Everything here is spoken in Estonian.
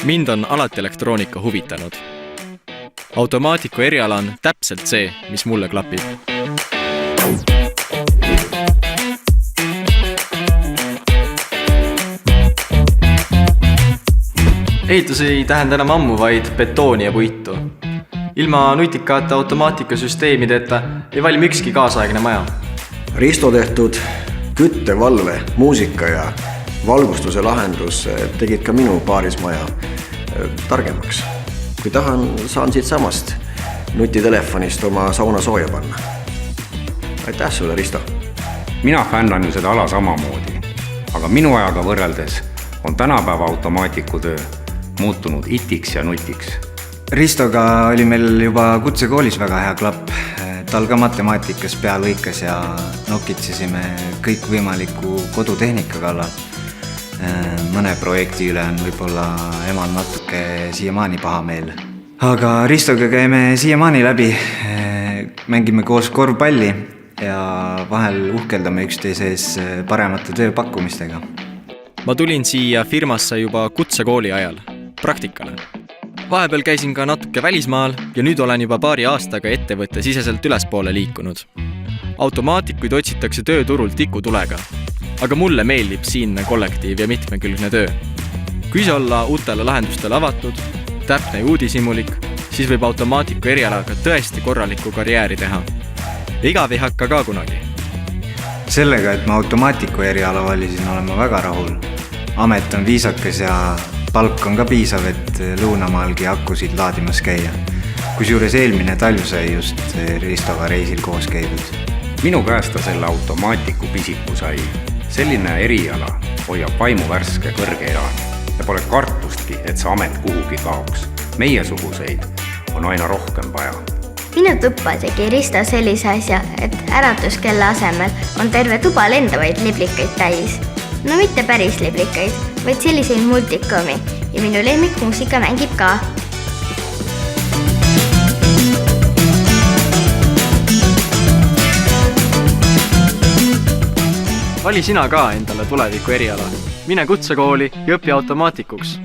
Mind on alati elektroonika huvitanud. Automaatiku eriala on täpselt see, mis mulle klapib. Ehitus ei tähenda enam ammu vaid betooni ja puitu. Ilma nutikate automaatikasüsteemideta ei valmi ükski kaasaegne maja. Risto tehtud kütte, valve, muusika ja valgustuse lahendus tegid ka minu paaris maja targemaks. Kui tahan, saan siit samast nutitelefonist oma sauna sooja panna. Aitäh sulle, Risto! Mina fännan ju seda ala samamoodi, aga minu ajaga võrreldes on tänapäeva automaatiku töö muutunud itiks ja nutiks. Ristoga oli meil juba kutsekoolis väga hea klapp. Tal ka matemaatikas pea lõikas ja nokitsesime kõik võimaliku kodutehnika kallal. Mõne projekti üle on võib-olla emal natuke siiamaani paha meel. Aga Ristoga käime siiamaani läbi, mängime koos korvpalli ja vahel uhkeldame üksteises paremate tööpakkumistega. Ma tulin siia firmasse juba kutsekooli ajal, praktikale. Vahepeal käisin ka natuke välismaal ja nüüd olen juba paari aastaga ettevõtte siseselt ülespoole liikunud. Automaatikuid otsitakse tööturul tikutulega, aga mulle meeldib siinne kollektiiv ja mitmekülgne töö. Kui see olla uutele lahendustele avatud, täpne ja uudishimulik, siis võib automaatiku erialaga tõesti korraliku karjääri teha. Ja igav ei hakka ka kunagi. Sellega, et ma automaatiku eriala valisin, olen ma väga rahul. Amet on viisakas ja palk on ka piisav, et lõunamaalgi akusid laadimas käia. Kusjuures eelmine talv sai just Ristoga reisil koos käidud. Minu käest ta selle automaatiku pisiku sai. Selline eriala hoiab vaimu värske kõrge elani ja pole kartustki, et see amet kuhugi kaoks. Meie suguseid on aina rohkem vaja. Minu tuppa tegi Risto sellise asja, et äratuskella asemel on terve tuba lendavaid liblikaid täis. No mitte päris liblikaid, vaid selliseid multikomi ja minu lemmikmuusika mängib ka. Vali sina ka endale tuleviku eriala. Mine kutsekooli ja õpi automaatikuks.